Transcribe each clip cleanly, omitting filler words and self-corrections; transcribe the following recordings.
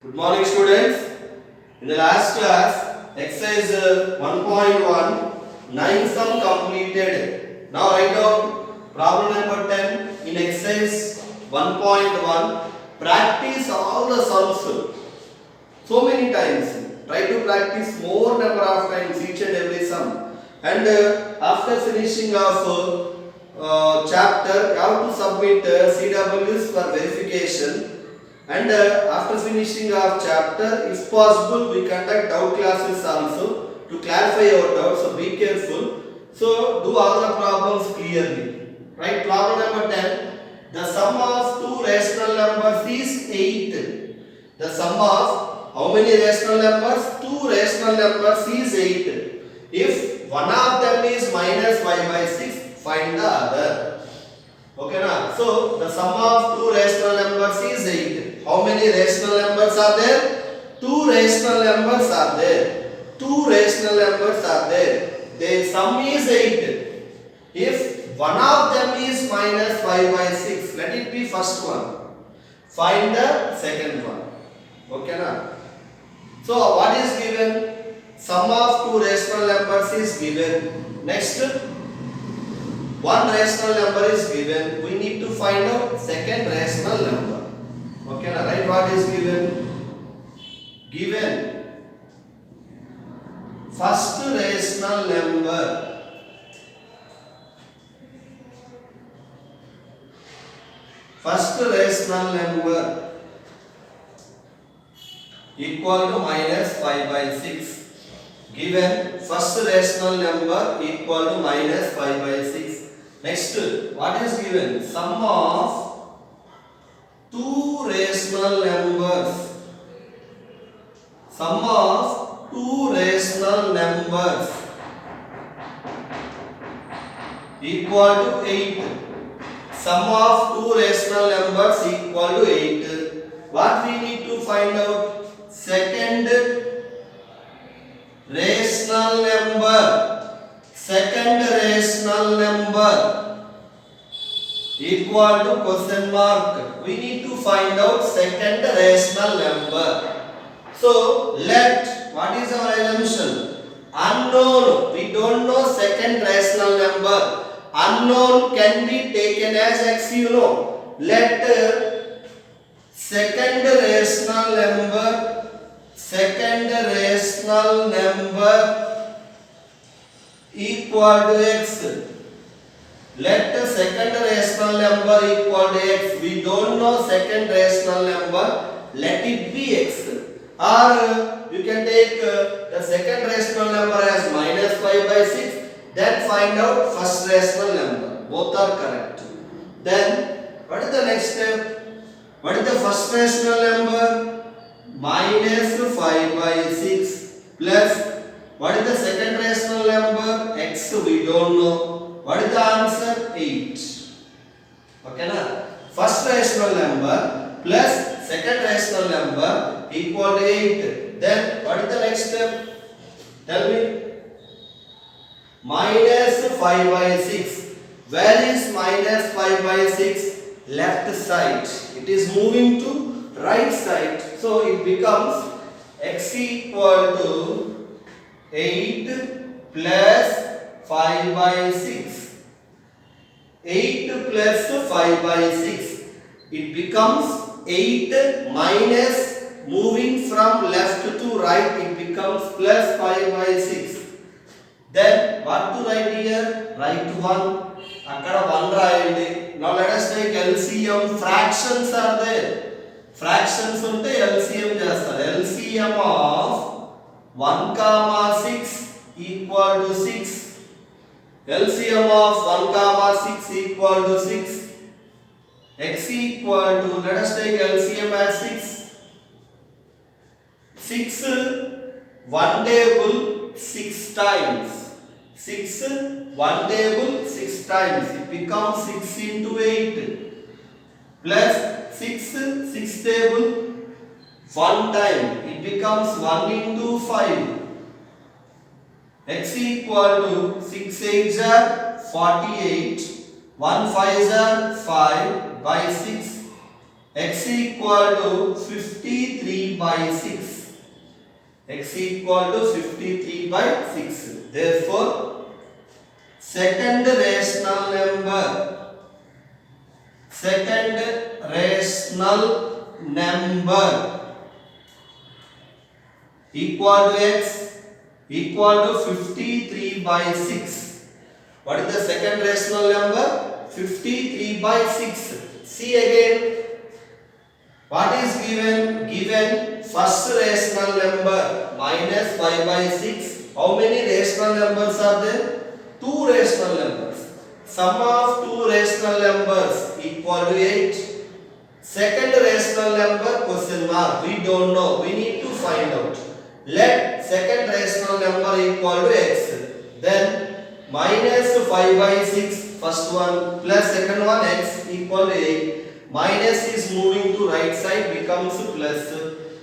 Good morning, students. In the last class, exercise 1.1, 9 sum completed. Now write down problem number 10 in exercise 1.1. Practice all the sums so many times. Try to practice more number of times each and every sum. And after finishing of chapter, you have to submit CWs for verification. And after finishing of chapter, if possible, we conduct doubt classes also to clarify your doubts. So be careful. So do all the problems clearly. Right? Problem number 10. The sum of two rational numbers is 8. The sum of how many rational numbers? Two rational numbers is 8. If one of them is minus 5/6, find the other. Okay na? So the sum of two rational numbers is 8. How many rational numbers are there? Two rational numbers are there. Two rational numbers are there. Their sum is 8. If one of them is minus 5/6, let it be first one. Find the second one. Okay na? So what is given? Sum of two rational numbers is given. Next, one rational number is given. We need to find out second rational number. Okay, now write what is given. Given first rational number equal to minus 5/6. Given first rational number equal to minus 5/6. Next, what is given? Sum of two rational numbers. Sum of two rational numbers equal to 8. Sum of two rational numbers equal to 8. What we need to find out? Second rational number. Second rational number equal to question mark. We need to find out second rational number. So let, what is our assumption? Unknown. We don't know second rational number. Unknown can be taken as x, you know. Let second rational number equal to x. Let the second rational number equal to x. We don't know second rational number. Let it be x. Or you can take the second rational number as minus 5/6. Then find out first rational number. Both are correct. Then what is the next step? What is the first rational number? Minus 5/6 plus what is the second rational number? X we don't know. What is the answer? 8. Okay na? First rational number plus second rational number equal to 8. Then what is the next step? Tell me. Minus 5/6. Where is minus 5/6? Left side. It is moving to right side. So it becomes x equal to 8 plus 5/6. 8 plus 5/6. It becomes 8 minus moving from left to right. It becomes plus 5/6. Then what to write here? Write 1. Akkada 1 రాయండి. Now let us take LCM. Fractions are there. Fractions unte LCM చేస్తారు. LCM of 1, 6 equal to 6. LCM of 1, 6 equal to 6. X equal to, let us take LCM as 6. 6 one table 6 times. 6 one table 6 times. It becomes 6 into 8 plus 6 table 1 time. It becomes 1 into 5. X equal to 6 8s are 48. 1 5s are 5 by 6. x equal to 53 by 6. X equal to 53 by 6. Therefore, second rational number equal to x equal to 53 by 6. What is the second rational number? 53 by 6. See again. What is given? Given first rational number minus 5 by 6. How many rational numbers are there? Two rational numbers. Sum of two rational numbers equal to 8. Second rational number question mark. We don't know. We need to find out. Let second rational number equal to x. Then minus 5 by 6 first one plus second one x equal to 8. Minus is moving to right side becomes plus.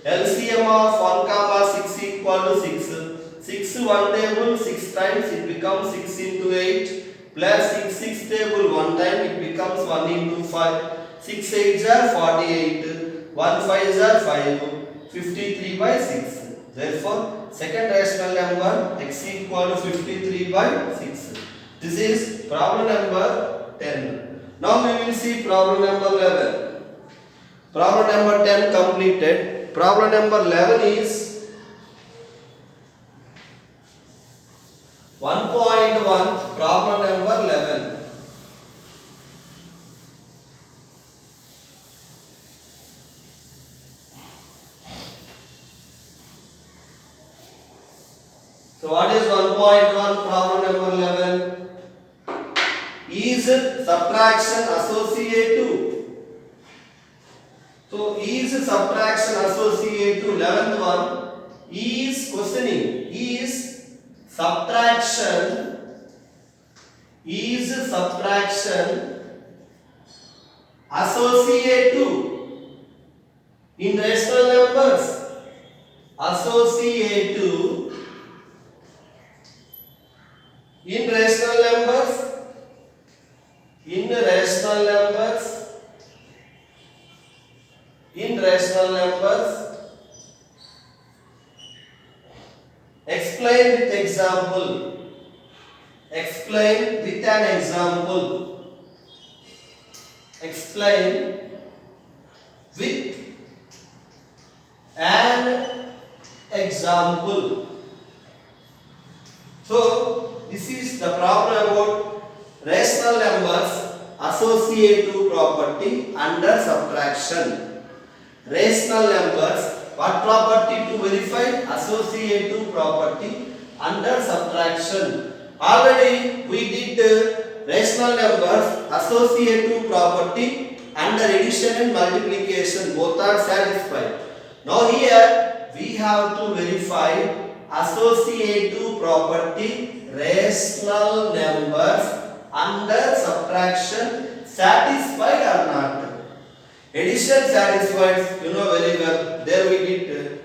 LCM of 1 comma 6 equal to 6. 6 1 table 6 times it becomes 6 into 8 plus 6 table 1 time it becomes 1 into 5. 6 8s are 48. 1 5s are 5. 53 by 6. Therefore, second rational number x equal to 53 by 6. This is problem number 10. Now we will see problem number 11. Problem number 10 completed. Problem number 11 is 1.1. Problem number 11. So what is 1.1? Problem number 11. Is subtraction associative? So is subtraction associative? 11th one is questioning. Is subtraction associative in rational numbers? Associative in rational numbers? In rational numbers, explain with example. Explain with an example. Explain with an example. So this is the problem about rational numbers associative property under subtraction. Rational numbers, what property to verify? Associative property under subtraction. Already we did rational numbers associative property under addition and multiplication. Both are satisfied. Now here we have to verify associative property rational numbers under subtraction satisfied or not. Addition satisfied, you know very well. There we did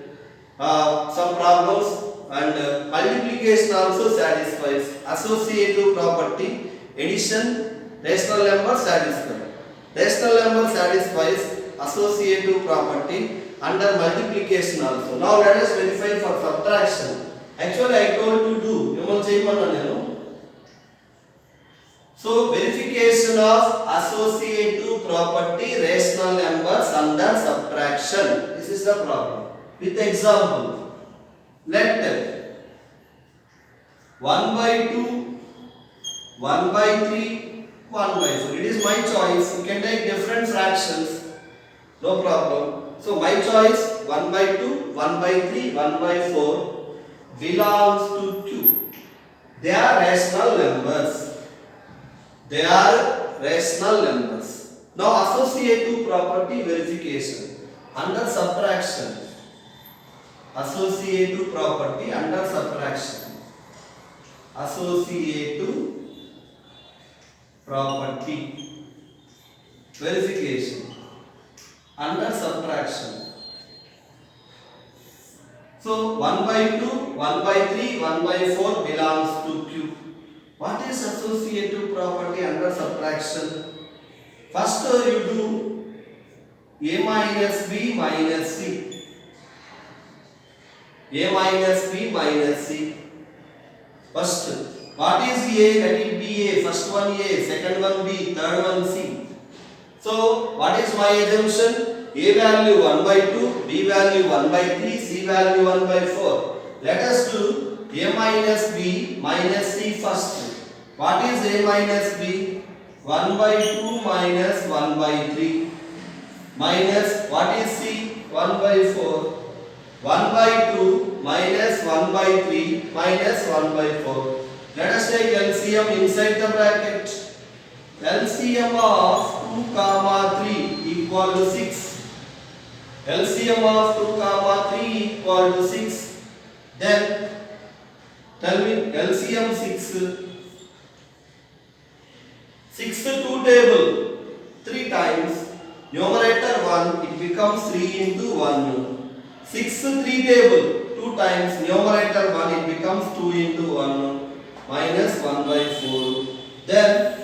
some problems, and multiplication also satisfies. Associative property addition rational number satisfied. Rational number satisfies associative property under multiplication also. Now let us verify for subtraction. Actually I told you to do. So verification of associative property rational numbers under subtraction. This is the problem. With example, let 1 by 2, 1 by 3, 1 by 4. It is my choice. You can take different fractions. No problem. So my choice 1 by 2, 1 by 3, 1 by 4 belongs to Q. They are rational numbers. They are rational numbers. Now associative property verification under subtraction. Associative property under subtraction. Associative property verification under subtraction. So 1 by 2, 1 by 3, 1 by 4 belongs to Q. What is associative property under subtraction? First you do A minus B minus C. A minus B minus C. First, what is A? Let it be A. First one A, second one B, third one C. So, what is my assumption? A value 1 by 2, B value 1 by 3, C value 1 by 4. Let us do A minus B minus C first. What is A minus B? 1 by 2 minus 1 by 3 minus what is C? 1 by 4. 1 by 2 minus 1 by 3 minus 1 by 4. Let us take LCM inside the bracket. LCM of 2 comma 3 equal to 6. LCM of 2 comma 3 equal to 6. Then tell me LCM 6. 6 to 2 table 3 times. Numerator 1, it becomes 3 into 1. 6 3 table 2 times. Numerator 1, it becomes 2 into 1 minus 1 by 4. Then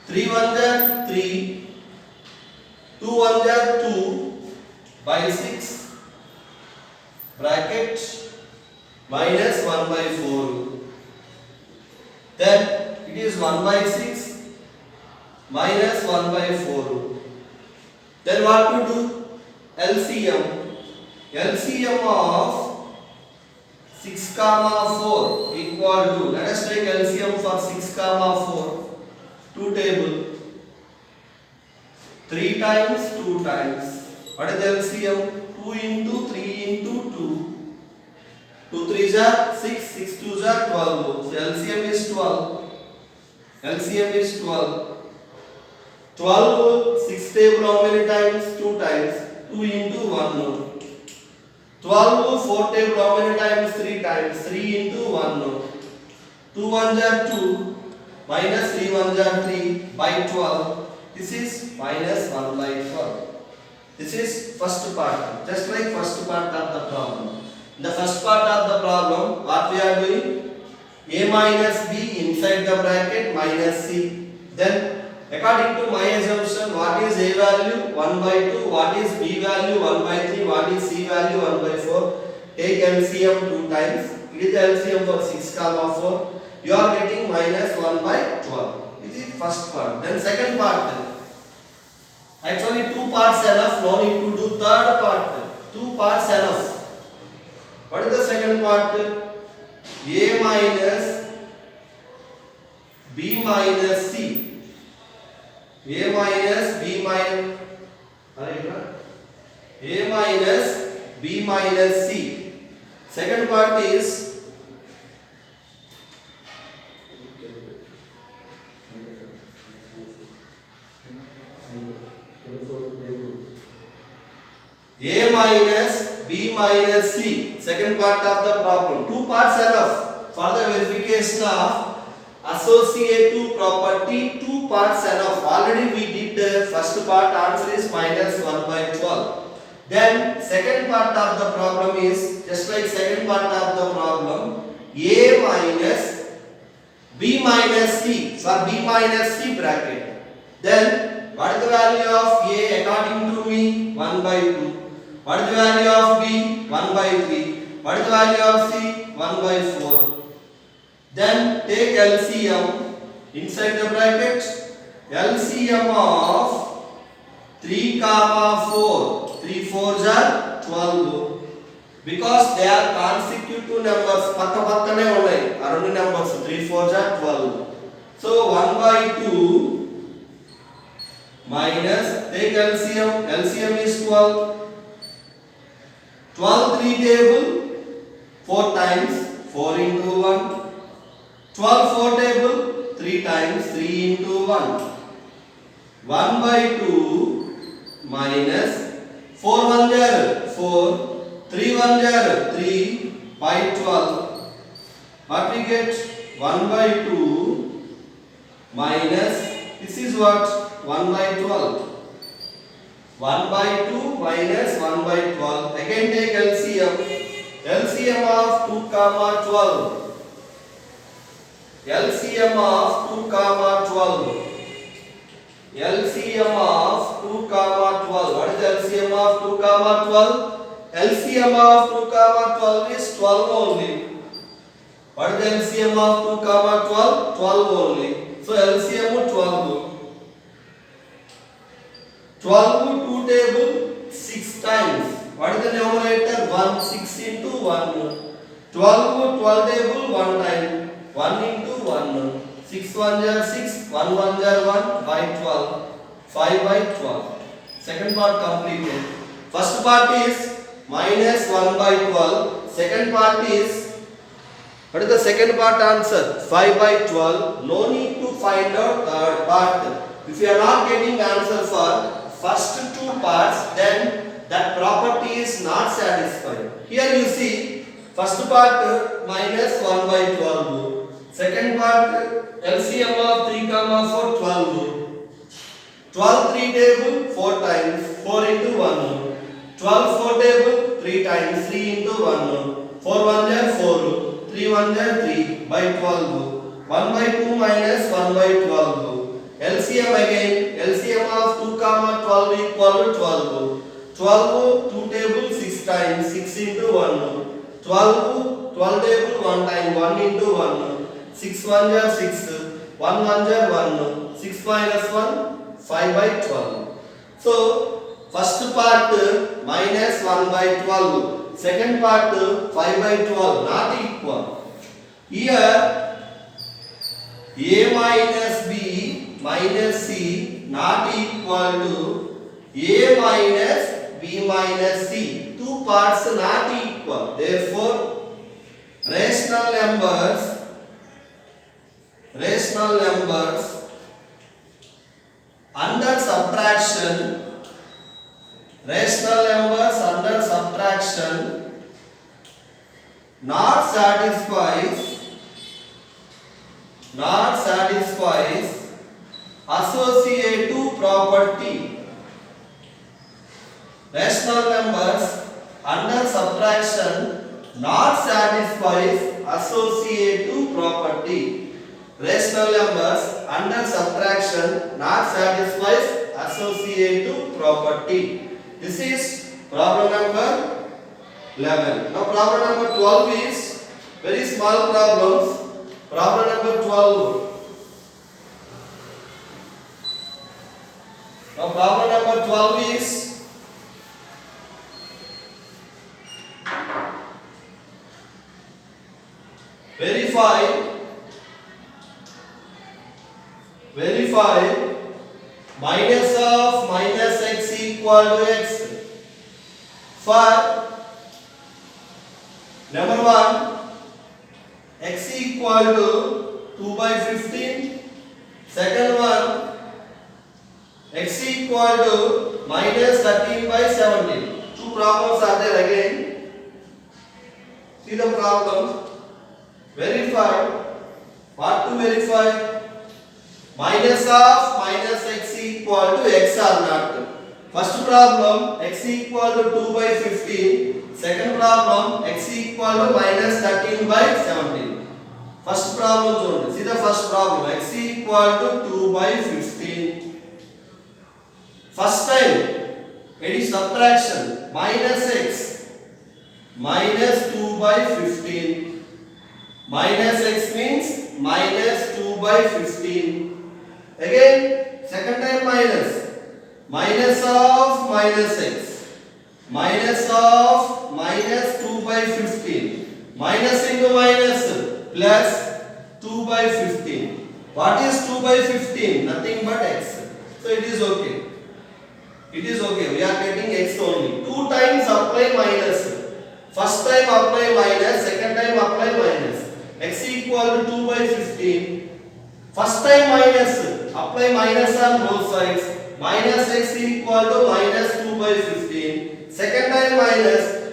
3 1 are 3, 2 1 are 2 by 6 bracket minus 1 by 4. Then it is 1 by 6 minus 1 by 4. Then what to do? LCM. LCM of 6 comma 4 equal to, let us take LCM for 6 comma 4. 2 table 3 times 2 times. What is LCM? 2 into 3 into 2. 2 3s are 6, 6 2s are 12. So LCM is 12. LCM is 12. 12 6 table how many times? 2 times. 2 into 1. 12 4 table how many times? 3 times. 3 into 1. 2 1s are 2 minus 3 1s are 3 by 12. This is minus 1 by 12. This is first part, just like first part of the problem. In the first part of the problem, what we are doing? A minus B inside the bracket minus C. Then according to my assumption, what is A value? 1 by 2. What is B value? 1 by 3. What is C value? 1 by 4. Take LCM 2 times. It is the LCM for 6 comma 4. You are getting minus 1 by 12. This is first part. Then second part. Actually 2 parts enough. No need to do third part. 2 parts enough. What is the second part? A minus B minus C. A minus B minus A minus B minus C. Second part is A minus B minus C. Second part of the problem. 2 parts enough for the verification of associative property. 2 parts enough. Already we did the first part. Answer is minus 1 by 12. Then second part of the problem is just like second part of the problem. A minus B minus C for B minus C bracket. Then what is the value of A according to me? 1 by 2. What is the value of B? 1 by 3. What is the value of C? 1 by 4. Then take LCM inside the bracket. LCM of 3 comma 4. 3 4s are 12. Because they are consecutive numbers. Pakka pakkane unnai. Are only numbers. 3 4s are 12. So 1 by 2 minus, take LCM. LCM is 12. 12 3 table 4 times 4 into 1. 12 4 table 3 times 3 into 1. 1 by 2 minus 4 1 are 4, 3 1 are 3 by 12. What we get? 1 by 2 minus, this is what? 1 by 12. 1 by 2 minus 1 by 12. Again take LCM. LCM of 2 comma 12. LCM of 2 comma 12. LCM of 2 comma 12. What is the LCM of 2 comma 12? LCM of 2 comma 12 is 12 only. What is the LCM of 2 comma 12? 12 only. So LCM 12. 12 2 table 6 times. What is the numerator? 1 6 into 1. 12 12 table 1 time. 1 into 1. 6 1 jar 6. 1 1 jar 1 by 12. 5 by 12. Second part completed. First part is minus 1 by 12. Second part is, what is the second part answer? 5 by 12. No need to find out third part. If you are not getting answer for first two parts, then that property is not satisfied. Here you see, first part minus 1 by 12. Second part LCM of 3 comma 4 12. 12 3 table 4 times, 4 into 1. 12 4 table 3 times, 3 into 1. 4 1 jar 4. 3 1 jar 3 by 12. 1 by 2 minus 1 by 12. LCM again. LCM of 2 comma 12 equal to 12. 12 2 table 6 times, 6 into 1. 12 12 table 1 time, 1 into 1. 6 1 jar 6. 1 1 jar 1. 6 minus 1 5 by 12. So first part minus 1 by 12. Second part 5 by 12 not equal. Here A minus B minus C not equal to A minus B minus C. Two parts not equal. Therefore rational numbers under subtraction, rational numbers under subtraction not satisfies associative property. Rational numbers under subtraction not satisfies associative property. Rational numbers under subtraction not satisfies associative property. This is problem number 11. Now problem number 12 is very small problems. Problem number 12. Now problem number 12 is verify minus of minus x equal to x. For number 1, x equal to 2 by 15. Second one, x equal to minus 13 by 17. Two problems are there again. See the problem. Verify. What to verify? Minus of minus x equal to x or not. First problem, x equal to 2 by 15. Second problem, x equal to minus 13 by 17. First problem, see the first problem, x equal to 2 by 15. First time, it is subtraction, minus x, minus 2 by 15. Minus x means minus 2 by 15. Again, second time minus of minus x, minus of minus 2 by 15, minus into minus plus 2 by 15. What is 2 by 15? Nothing but x. So it is okay. It is okay. We are getting x only. Two times apply minus. First time apply minus, second time apply minus. X equal to 2 by 15. First time minus, apply minus on both sides. Minus x equal to minus 2 by 15. Second time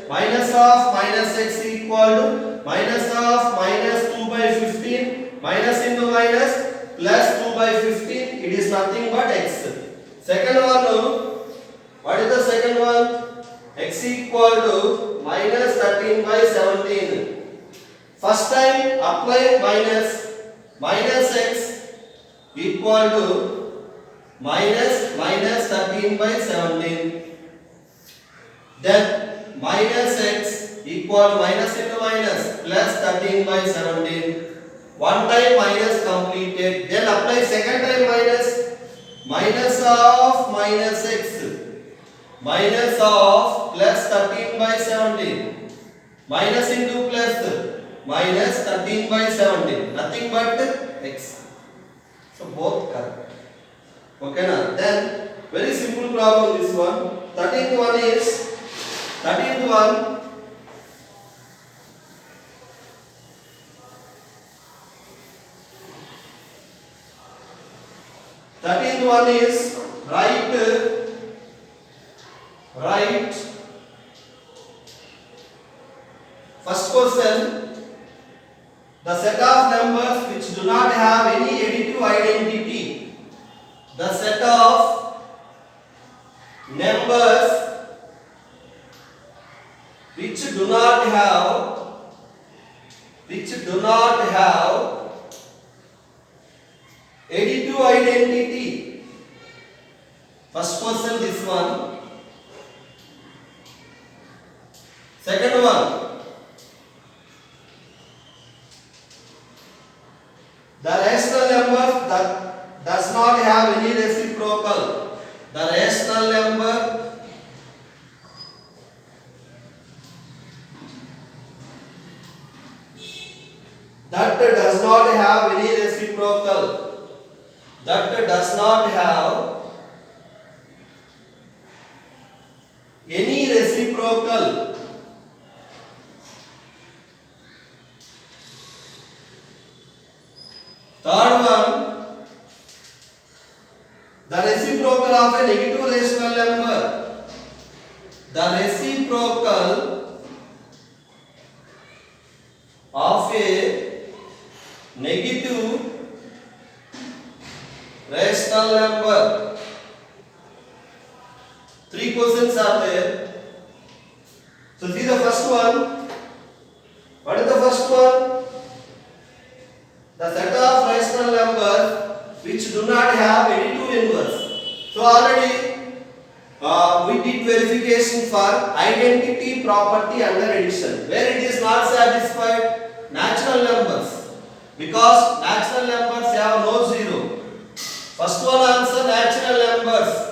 minus of minus x equal to minus of minus 2 by 15. Minus into minus plus 2 by 15. It is nothing but x. Second one, what is the second one? X equal to minus 13 by 17. First time apply minus x equal to minus 13 by 17. Then minus x equal minus into minus plus 13 by 17. One time minus completed. Then apply second time minus of minus x minus of plus 13 by 17 minus into plus minus 13 by 17, nothing but x. So both correct. Okay na? Then very simple problem this one. 13th one is 13th one. 13th one is write first question, the set of numbers which do not have any additive identity. The set of numbers which do not have additive identity. First question this one. Second one, the rational number that does not have any reciprocal. The rational number that does not have any reciprocal. That does not have any reciprocal. Third one, the reciprocal of a negative rational number. The reciprocal of a negative rational number. Three questions are there. So see the first one. What is the first one? The set of rational numbers which do not have additive inverse. So already we did verification for identity property under addition. Where it is not satisfied, natural numbers, because natural numbers have no zero. First one answer, natural numbers.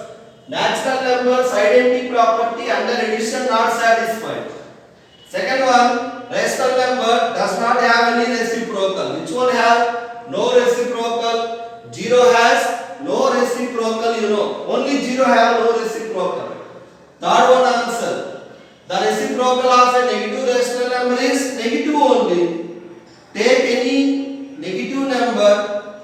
Natural numbers identity property under addition not satisfied. Second one, rational number does not have any reciprocal. Which one have no reciprocal? 0 has no reciprocal, you know. Only 0 have no reciprocal. Third one answer. The reciprocal of a negative rational number is negative only. Take any negative number,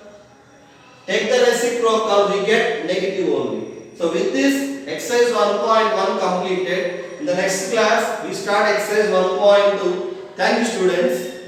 take the reciprocal, we get negative only. So with this, exercise 1.1 completed. In the next class, we start exercise 1.2. Thank you, students.